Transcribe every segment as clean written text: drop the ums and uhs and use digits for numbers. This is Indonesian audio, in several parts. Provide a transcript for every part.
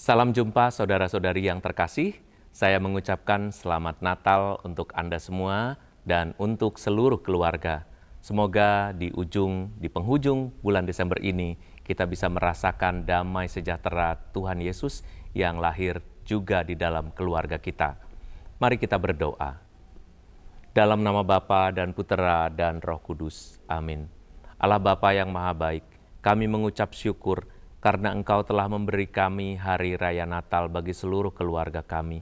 Salam jumpa saudara-saudari yang terkasih. Saya mengucapkan selamat Natal untuk Anda semua dan untuk seluruh keluarga. Semoga di penghujung bulan Desember ini kita bisa merasakan damai sejahtera Tuhan Yesus yang lahir juga di dalam keluarga kita. Mari kita berdoa. Dalam nama Bapa dan Putera dan Roh Kudus. Amin. Allah Bapa yang Maha Baik, kami mengucap syukur karena Engkau telah memberi kami hari raya Natal bagi seluruh keluarga kami.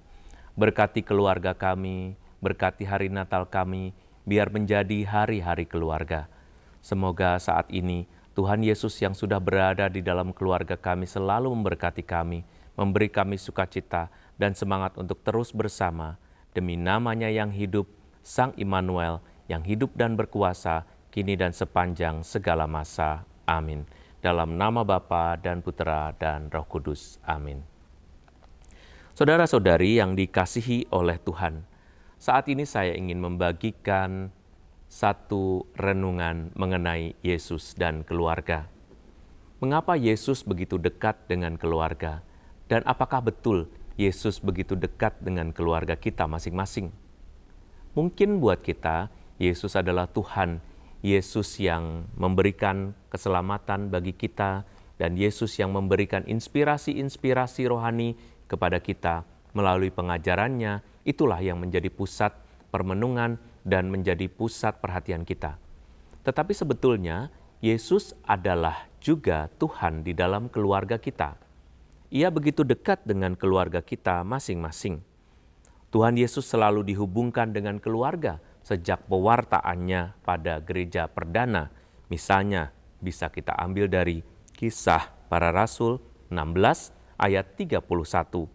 Berkati keluarga kami, berkati hari Natal kami, biar menjadi hari-hari keluarga. Semoga saat ini Tuhan Yesus yang sudah berada di dalam keluarga kami selalu memberkati kami, memberi kami sukacita dan semangat untuk terus bersama. Demi namanya yang hidup, Sang Immanuel, yang hidup dan berkuasa, kini dan sepanjang segala masa. Amin. Dalam nama Bapa dan Putera dan Roh Kudus. Amin. Saudara-saudari yang dikasihi oleh Tuhan, saat ini saya ingin membagikan satu renungan mengenai Yesus dan keluarga. Mengapa Yesus begitu dekat dengan keluarga? Dan apakah betul Yesus begitu dekat dengan keluarga kita masing-masing? Mungkin buat kita, Yesus adalah Tuhan, Yesus yang memberikan keselamatan bagi kita, dan Yesus yang memberikan inspirasi-inspirasi rohani kepada kita melalui pengajarannya. Itulah yang menjadi pusat permenungan dan menjadi pusat perhatian kita. Tetapi sebetulnya, Yesus adalah juga Tuhan di dalam keluarga kita. Ia begitu dekat dengan keluarga kita masing-masing. Tuhan Yesus selalu dihubungkan dengan keluarga sejak pewartaannya pada gereja perdana. Misalnya bisa kita ambil dari Kisah Para Rasul 16 ayat 31.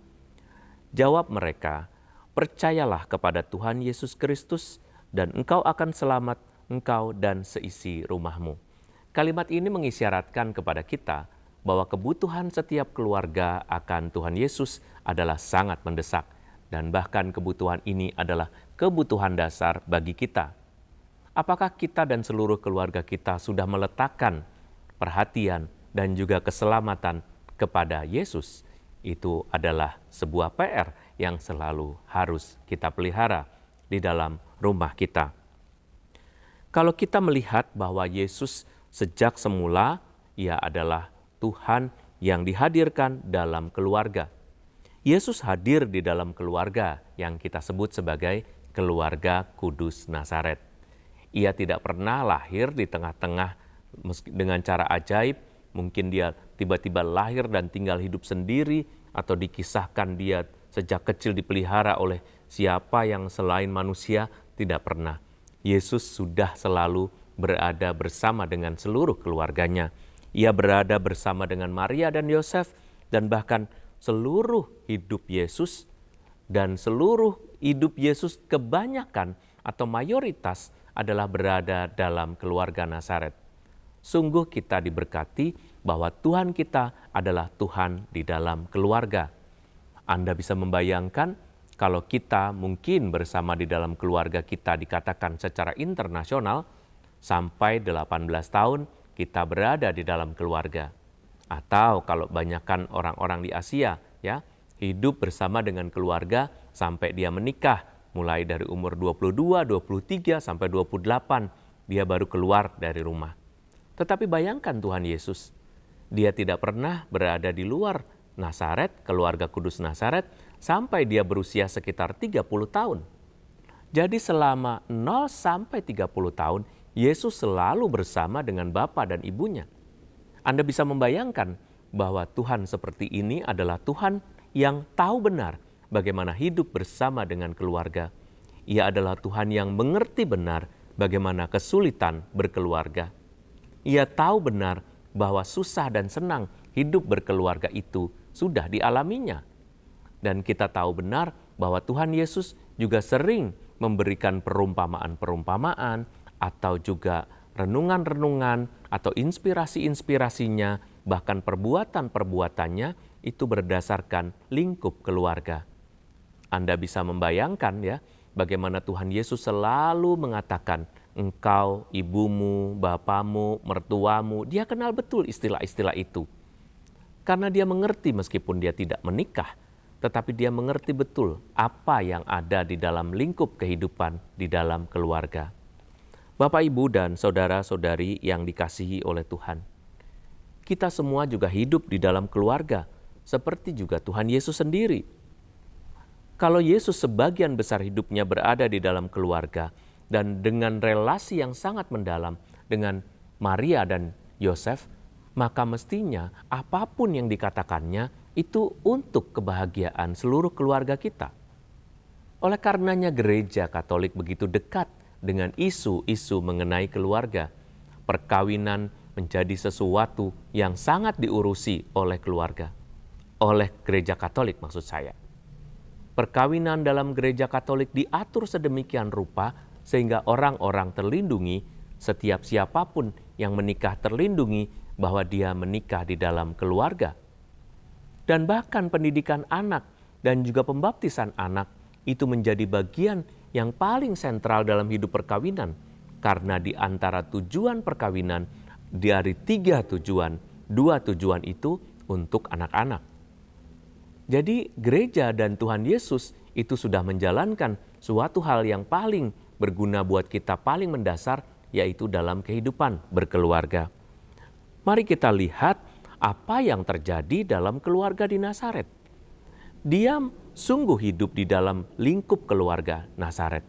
Jawab mereka, "Percayalah kepada Tuhan Yesus Kristus dan engkau akan selamat, engkau dan seisi rumahmu." Kalimat ini mengisyaratkan kepada kita bahwa kebutuhan setiap keluarga akan Tuhan Yesus adalah sangat mendesak. Dan bahkan kebutuhan ini adalah kebutuhan dasar bagi kita. Apakah kita dan seluruh keluarga kita sudah meletakkan perhatian dan juga keselamatan kepada Yesus? Itu adalah sebuah PR yang selalu harus kita pelihara di dalam rumah kita. Kalau kita melihat bahwa Yesus sejak semula, Ia adalah Tuhan yang dihadirkan dalam keluarga. Yesus hadir di dalam keluarga yang kita sebut sebagai keluarga Kudus Nazaret. Ia tidak pernah lahir di tengah-tengah dengan cara ajaib. Mungkin dia tiba-tiba lahir dan tinggal hidup sendiri, atau dikisahkan dia sejak kecil dipelihara oleh siapa yang selain manusia. Tidak pernah. Yesus sudah selalu berada bersama dengan seluruh keluarganya. Ia berada bersama dengan Maria dan Yosef, dan bahkan seluruh hidup Yesus dan seluruh hidup Yesus kebanyakan atau mayoritas adalah berada dalam keluarga Nazaret. Sungguh kita diberkati bahwa Tuhan kita adalah Tuhan di dalam keluarga. Anda bisa membayangkan kalau kita mungkin bersama di dalam keluarga kita dikatakan secara internasional, sampai 18 tahun kita berada di dalam keluarga. Atau kalau banyakkan orang-orang di Asia, ya, hidup bersama dengan keluarga sampai dia menikah, mulai dari umur 22, 23, sampai 28, dia baru keluar dari rumah. Tetapi bayangkan Tuhan Yesus, dia tidak pernah berada di luar Nazaret, keluarga Kudus Nazaret, sampai dia berusia sekitar 30 tahun. Jadi selama 0 sampai 30 tahun, Yesus selalu bersama dengan Bapa dan Ibunya. Anda bisa membayangkan bahwa Tuhan seperti ini adalah Tuhan yang tahu benar bagaimana hidup bersama dengan keluarga. Ia adalah Tuhan yang mengerti benar bagaimana kesulitan berkeluarga. Ia tahu benar bahwa susah dan senang hidup berkeluarga itu sudah dialaminya. Dan kita tahu benar bahwa Tuhan Yesus juga sering memberikan perumpamaan-perumpamaan atau juga renungan-renungan atau inspirasi-inspirasinya, bahkan perbuatan-perbuatannya itu berdasarkan lingkup keluarga. Anda bisa membayangkan ya, bagaimana Tuhan Yesus selalu mengatakan, engkau, ibumu, bapamu, mertuamu, dia kenal betul istilah-istilah itu. Karena dia mengerti meskipun dia tidak menikah, tetapi dia mengerti betul apa yang ada di dalam lingkup kehidupan di dalam keluarga. Bapak, Ibu, dan saudara-saudari yang dikasihi oleh Tuhan, kita semua juga hidup di dalam keluarga, seperti juga Tuhan Yesus sendiri. Kalau Yesus sebagian besar hidupnya berada di dalam keluarga dan dengan relasi yang sangat mendalam dengan Maria dan Yosef, maka mestinya apapun yang dikatakannya itu untuk kebahagiaan seluruh keluarga kita. Oleh karenanya gereja Katolik begitu dekat dengan isu-isu mengenai keluarga. Perkawinan menjadi sesuatu yang sangat diurusi oleh keluarga. Oleh gereja Katolik maksud saya. Perkawinan dalam gereja Katolik diatur sedemikian rupa sehingga orang-orang terlindungi, setiap siapapun yang menikah terlindungi bahwa dia menikah di dalam keluarga. Dan bahkan pendidikan anak dan juga pembaptisan anak itu menjadi bagian yang paling sentral dalam hidup perkawinan. Karena di antara tujuan perkawinan, dari 3 tujuan, 2 tujuan itu untuk anak-anak. Jadi gereja dan Tuhan Yesus itu sudah menjalankan suatu hal yang paling berguna buat kita, paling mendasar, yaitu dalam kehidupan berkeluarga. Mari kita lihat apa yang terjadi dalam keluarga di Nazaret. Dia sungguh hidup di dalam lingkup keluarga Nazaret.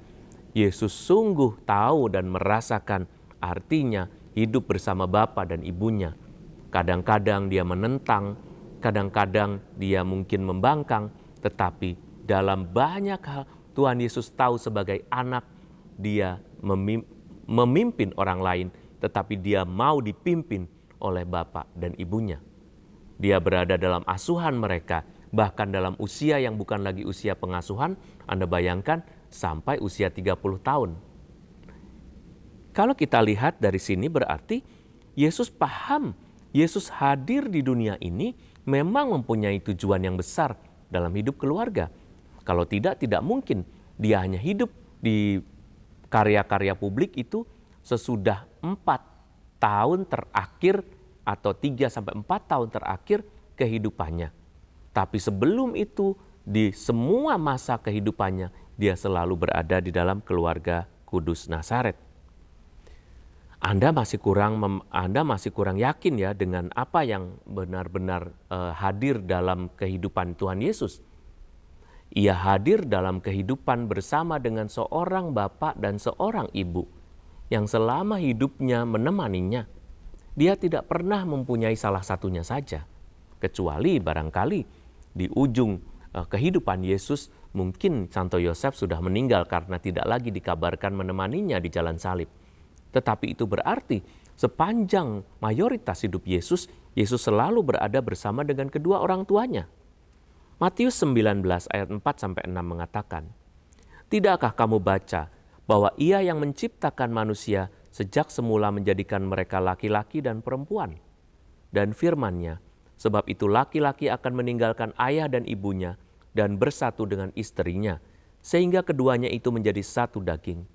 Yesus sungguh tahu dan merasakan artinya hidup bersama Bapa dan Ibunya. Kadang-kadang dia menentang, kadang-kadang dia mungkin membangkang, tetapi dalam banyak hal Tuhan Yesus tahu sebagai anak dia memimpin orang lain, tetapi dia mau dipimpin oleh Bapa dan Ibunya. Dia berada dalam asuhan mereka, bahkan dalam usia yang bukan lagi usia pengasuhan, Anda bayangkan sampai usia 30 tahun. Kalau kita lihat dari sini berarti Yesus paham, Yesus hadir di dunia ini memang mempunyai tujuan yang besar dalam hidup keluarga. Kalau tidak mungkin dia hanya hidup di karya-karya publik itu sesudah 4 tahun terakhir atau 3-4 tahun terakhir kehidupannya. Tapi sebelum itu, di semua masa kehidupannya, dia selalu berada di dalam keluarga kudus Nazaret. Anda masih kurang yakin ya dengan apa yang benar-benar hadir dalam kehidupan Tuhan Yesus. Ia hadir dalam kehidupan bersama dengan seorang bapak dan seorang ibu yang selama hidupnya menemaninya. Dia tidak pernah mempunyai salah satunya saja, kecuali barangkali di ujung kehidupan Yesus mungkin Santo Yosef sudah meninggal karena tidak lagi dikabarkan menemaninya di jalan salib. Tetapi itu berarti sepanjang mayoritas hidup Yesus, Yesus selalu berada bersama dengan kedua orang tuanya. Matius 19 ayat 4-6 mengatakan, "Tidakkah kamu baca bahwa Ia yang menciptakan manusia sejak semula menjadikan mereka laki-laki dan perempuan? Dan firman-Nya, sebab itu laki-laki akan meninggalkan ayah dan ibunya dan bersatu dengan istrinya, sehingga keduanya itu menjadi satu daging.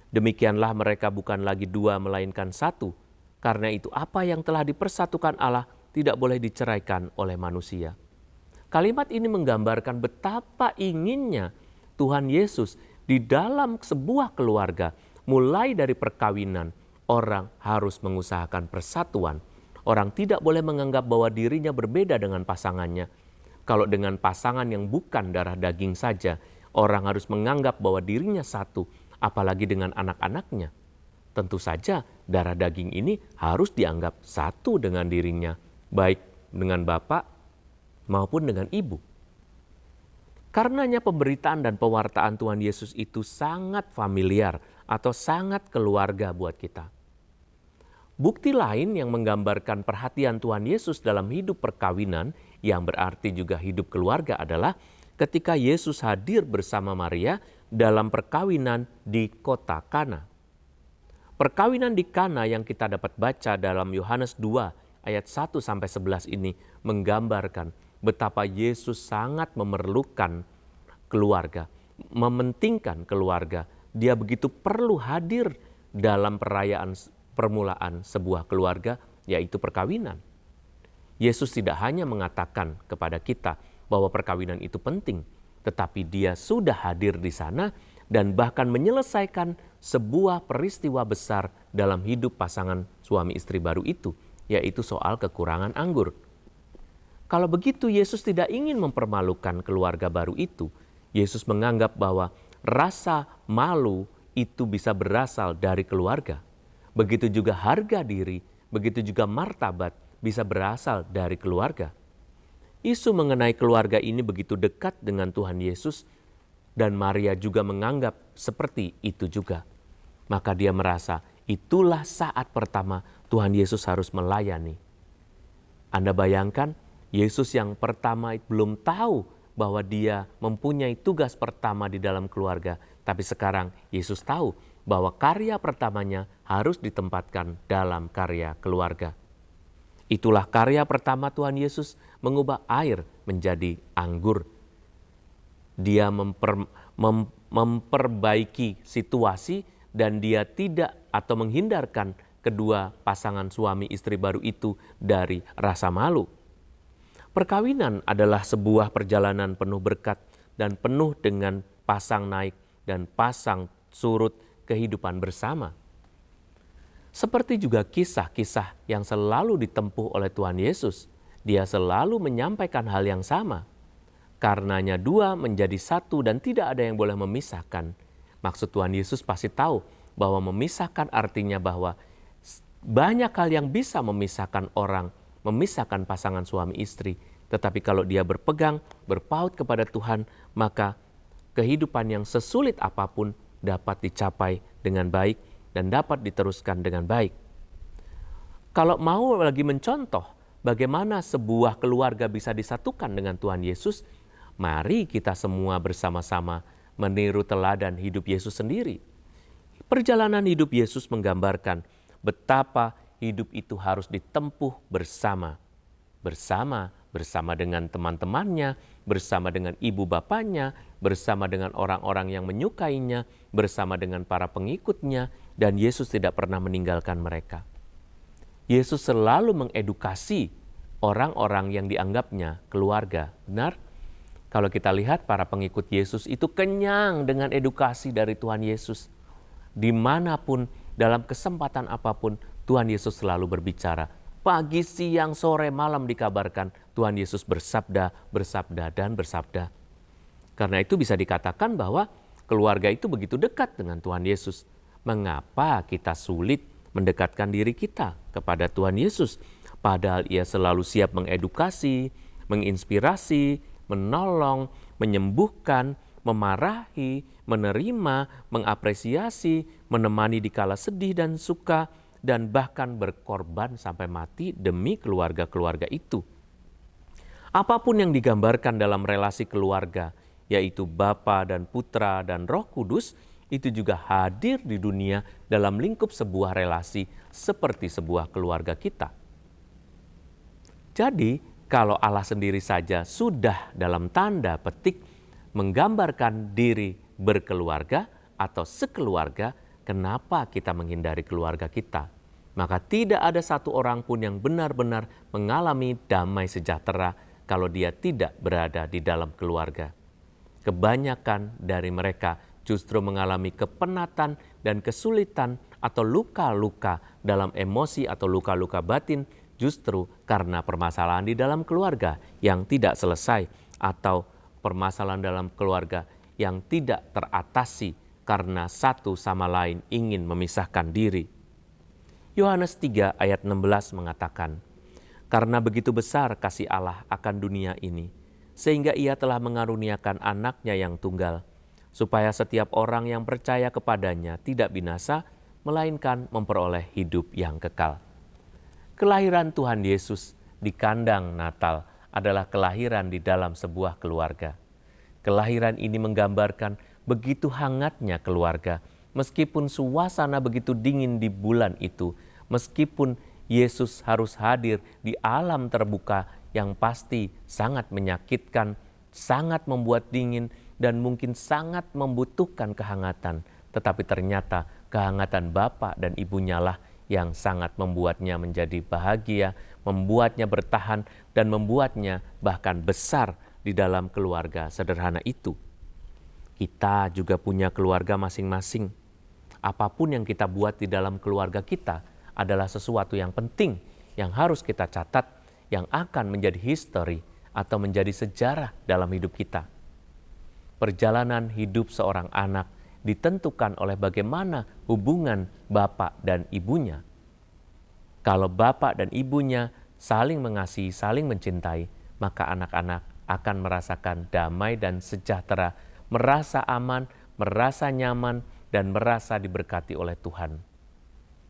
Demikianlah mereka bukan lagi dua melainkan satu. Karena itu apa yang telah dipersatukan Allah tidak boleh diceraikan oleh manusia." Kalimat ini menggambarkan betapa inginnya Tuhan Yesus di dalam sebuah keluarga, mulai dari perkawinan, orang harus mengusahakan persatuan. Orang tidak boleh menganggap bahwa dirinya berbeda dengan pasangannya. Kalau dengan pasangan yang bukan darah daging saja, orang harus menganggap bahwa dirinya satu, apalagi dengan anak-anaknya. Tentu saja darah daging ini harus dianggap satu dengan dirinya, baik dengan bapak maupun dengan ibu. Karenanya pemberitaan dan pewartaan Tuhan Yesus itu sangat familiar atau sangat keluarga buat kita. Bukti lain yang menggambarkan perhatian Tuhan Yesus dalam hidup perkawinan yang berarti juga hidup keluarga adalah ketika Yesus hadir bersama Maria dalam perkawinan di kota Kana. Perkawinan di Kana yang kita dapat baca dalam Yohanes 2 ayat 1-11 ini menggambarkan betapa Yesus sangat memerlukan keluarga, mementingkan keluarga. Dia begitu perlu hadir dalam perayaan permulaan sebuah keluarga, yaitu perkawinan. Yesus tidak hanya mengatakan kepada kita bahwa perkawinan itu penting, tetapi dia sudah hadir di sana dan bahkan menyelesaikan sebuah peristiwa besar dalam hidup pasangan suami istri baru itu, yaitu soal kekurangan anggur. Kalau begitu, Yesus tidak ingin mempermalukan keluarga baru itu. Yesus menganggap bahwa rasa malu itu bisa berasal dari keluarga. Begitu juga harga diri, begitu juga martabat bisa berasal dari keluarga. Isu mengenai keluarga ini begitu dekat dengan Tuhan Yesus, dan Maria juga menganggap seperti itu juga. Maka dia merasa itulah saat pertama Tuhan Yesus harus melayani. Anda bayangkan, Yesus yang pertama belum tahu bahwa dia mempunyai tugas pertama di dalam keluarga, tapi sekarang Yesus tahu bahwa karya pertamanya harus ditempatkan dalam karya keluarga. Itulah karya pertama Tuhan Yesus, mengubah air menjadi anggur. Dia memperbaiki situasi dan dia tidak atau menghindarkan kedua pasangan suami istri baru itu dari rasa malu. Perkawinan adalah sebuah perjalanan penuh berkat dan penuh dengan pasang naik dan pasang surut kehidupan bersama. Seperti juga kisah-kisah yang selalu ditempuh oleh Tuhan Yesus, dia selalu menyampaikan hal yang sama. Karenanya dua menjadi satu dan tidak ada yang boleh memisahkan. Maksud Tuhan Yesus pasti tahu bahwa memisahkan artinya bahwa banyak hal yang bisa memisahkan orang, memisahkan pasangan suami istri. Tetapi kalau dia berpegang, berpaut kepada Tuhan, maka kehidupan yang sesulit apapun dapat dicapai dengan baik dan dapat diteruskan dengan baik. Kalau mau lagi mencontoh bagaimana sebuah keluarga bisa disatukan dengan Tuhan Yesus, mari kita semua bersama-sama meniru teladan hidup Yesus sendiri. Perjalanan hidup Yesus menggambarkan betapa hidup itu harus ditempuh bersama dengan teman-temannya, bersama dengan ibu bapanya, bersama dengan orang-orang yang menyukainya, bersama dengan para pengikutnya, dan Yesus tidak pernah meninggalkan mereka. Yesus selalu mengedukasi orang-orang yang dianggapnya keluarga. Benar? Kalau kita lihat para pengikut Yesus itu kenyang dengan edukasi dari Tuhan Yesus. Dimanapun, dalam kesempatan apapun, Tuhan Yesus selalu berbicara. Pagi, siang, sore, malam dikabarkan Tuhan Yesus bersabda, dan bersabda. Karena itu bisa dikatakan bahwa keluarga itu begitu dekat dengan Tuhan Yesus. Mengapa kita sulit mendekatkan diri kita kepada Tuhan Yesus? Padahal Ia selalu siap mengedukasi, menginspirasi, menolong, menyembuhkan, memarahi, menerima, mengapresiasi, menemani di kala sedih dan suka, dan bahkan berkorban sampai mati demi keluarga-keluarga itu. Apapun yang digambarkan dalam relasi keluarga, yaitu Bapa dan Putra dan Roh Kudus, itu juga hadir di dunia dalam lingkup sebuah relasi seperti sebuah keluarga kita. Jadi, kalau Allah sendiri saja sudah dalam tanda petik menggambarkan diri berkeluarga atau sekeluarga, kenapa kita menghindari keluarga kita? Maka tidak ada satu orang pun yang benar-benar mengalami damai sejahtera kalau dia tidak berada di dalam keluarga. Kebanyakan dari mereka justru mengalami kepenatan dan kesulitan atau luka-luka dalam emosi atau luka-luka batin justru karena permasalahan di dalam keluarga yang tidak selesai atau permasalahan dalam keluarga yang tidak teratasi karena satu sama lain ingin memisahkan diri. Yohanes 3 ayat 16 mengatakan, "Karena begitu besar kasih Allah akan dunia ini, sehingga Ia telah mengaruniakan anaknya yang tunggal, supaya setiap orang yang percaya kepadanya tidak binasa, melainkan memperoleh hidup yang kekal." Kelahiran Tuhan Yesus di kandang Natal adalah kelahiran di dalam sebuah keluarga. Kelahiran ini menggambarkan begitu hangatnya keluarga, meskipun suasana begitu dingin di bulan itu, meskipun Yesus harus hadir di alam terbuka yang pasti sangat menyakitkan, sangat membuat dingin, dan mungkin sangat membutuhkan kehangatan. Tetapi ternyata kehangatan Bapa dan Ibunya lah yang sangat membuatnya menjadi bahagia, membuatnya bertahan, dan membuatnya bahkan besar di dalam keluarga sederhana itu. Kita juga punya keluarga masing-masing. Apapun yang kita buat di dalam keluarga kita adalah sesuatu yang penting, yang harus kita catat, yang akan menjadi history atau menjadi sejarah dalam hidup kita. Perjalanan hidup seorang anak ditentukan oleh bagaimana hubungan bapak dan ibunya. Kalau bapak dan ibunya saling mengasihi, saling mencintai, maka anak-anak akan merasakan damai dan sejahtera, merasa aman, merasa nyaman, dan merasa diberkati oleh Tuhan.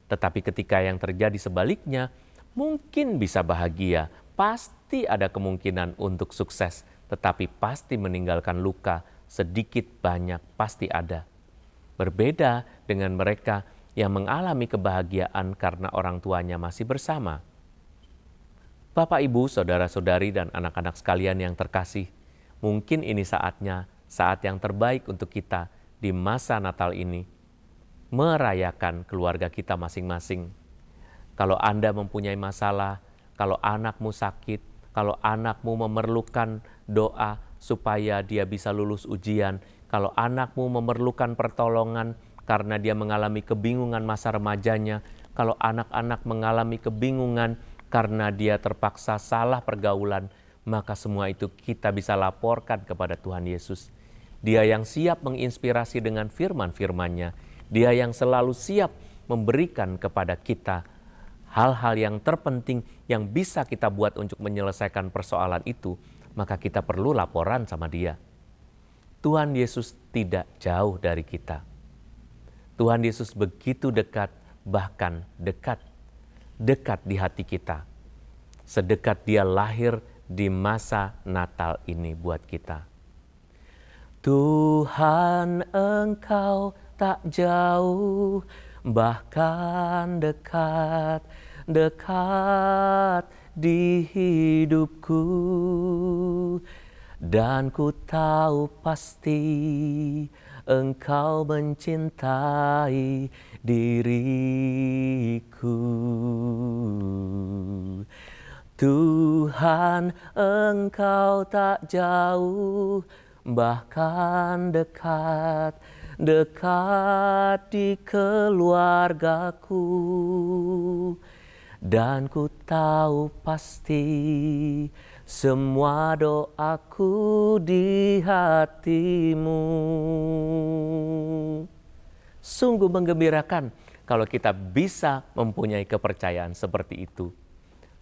Tetapi ketika yang terjadi sebaliknya, mungkin bisa bahagia, pasti ada kemungkinan untuk sukses, tetapi pasti meninggalkan luka, sedikit banyak pasti ada. Berbeda dengan mereka yang mengalami kebahagiaan karena orang tuanya masih bersama. Bapak, Ibu, saudara-saudari, dan anak-anak sekalian yang terkasih, mungkin ini saatnya, saat yang terbaik untuk kita di masa Natal ini, merayakan keluarga kita masing-masing. Kalau Anda mempunyai masalah, kalau anakmu sakit, kalau anakmu memerlukan doa supaya dia bisa lulus ujian, kalau anakmu memerlukan pertolongan karena dia mengalami kebingungan masa remajanya, kalau anak-anak mengalami kebingungan karena dia terpaksa salah pergaulan, maka semua itu kita bisa laporkan kepada Tuhan Yesus. Dia yang siap menginspirasi dengan firman-firman-Nya. Dia yang selalu siap memberikan kepada kita hal-hal yang terpenting yang bisa kita buat untuk menyelesaikan persoalan itu, maka kita perlu laporan sama Dia. Tuhan Yesus tidak jauh dari kita. Tuhan Yesus begitu dekat, bahkan dekat di hati kita. Sedekat Dia lahir di masa Natal ini buat kita. Tuhan, Engkau tak jauh, bahkan dekat di hidupku. Dan ku tahu pasti Engkau mencintai diriku. Tuhan, Engkau tak jauh, bahkan dekat di keluargaku. Dan ku tahu pasti semua doaku di hati-Mu. Sungguh menggembirakan kalau kita bisa mempunyai kepercayaan seperti itu.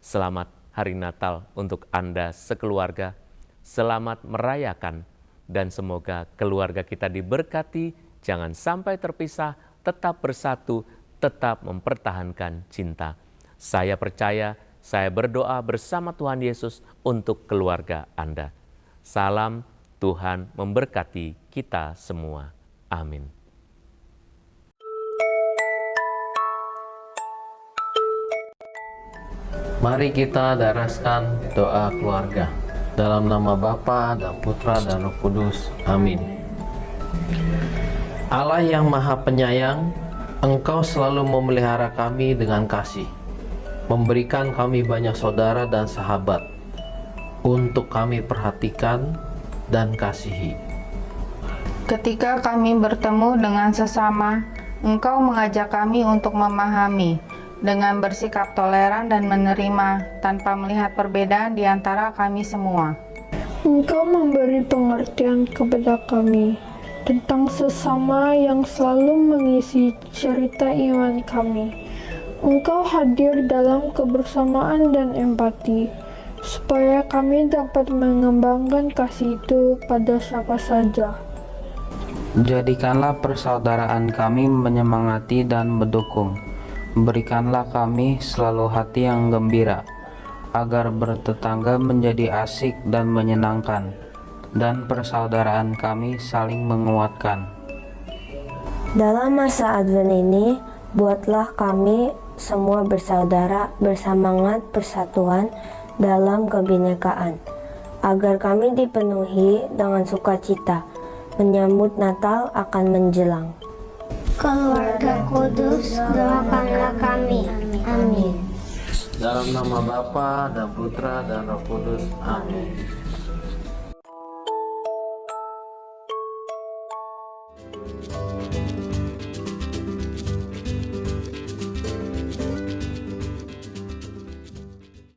Selamat Hari Natal untuk Anda sekeluarga. Selamat merayakan dan semoga keluarga kita diberkati, jangan sampai terpisah, tetap bersatu, tetap mempertahankan cinta. Saya percaya, saya berdoa bersama Tuhan Yesus untuk keluarga Anda. Salam, Tuhan memberkati kita semua. Amin. Mari kita daraskan doa keluarga. Dalam nama Bapa dan Putra dan Roh Kudus. Amin. Allah yang Maha Penyayang, Engkau selalu memelihara kami dengan kasih, memberikan kami banyak saudara dan sahabat untuk kami perhatikan dan kasihi. Ketika kami bertemu dengan sesama, Engkau mengajak kami untuk memahami dengan bersikap toleran dan menerima tanpa melihat perbedaan di antara kami semua. Engkau memberi pengertian kepada kami tentang sesama yang selalu mengisi cerita iman kami. Engkau hadir dalam kebersamaan dan empati, supaya kami dapat mengembangkan kasih itu pada siapa saja. Jadikanlah persaudaraan kami menyemangati dan mendukung. Berikanlah kami selalu hati yang gembira, agar bertetangga menjadi asik dan menyenangkan, dan persaudaraan kami saling menguatkan. Dalam masa Advent ini, buatlah kami semua bersaudara, bersemangat persatuan dalam kebinekaan, agar kami dipenuhi dengan sukacita, menyambut Natal akan menjelang. Keluarga Kudus, doakanlah kami. Amin. Dalam nama Bapa dan Putra dan Roh Kudus. Amin.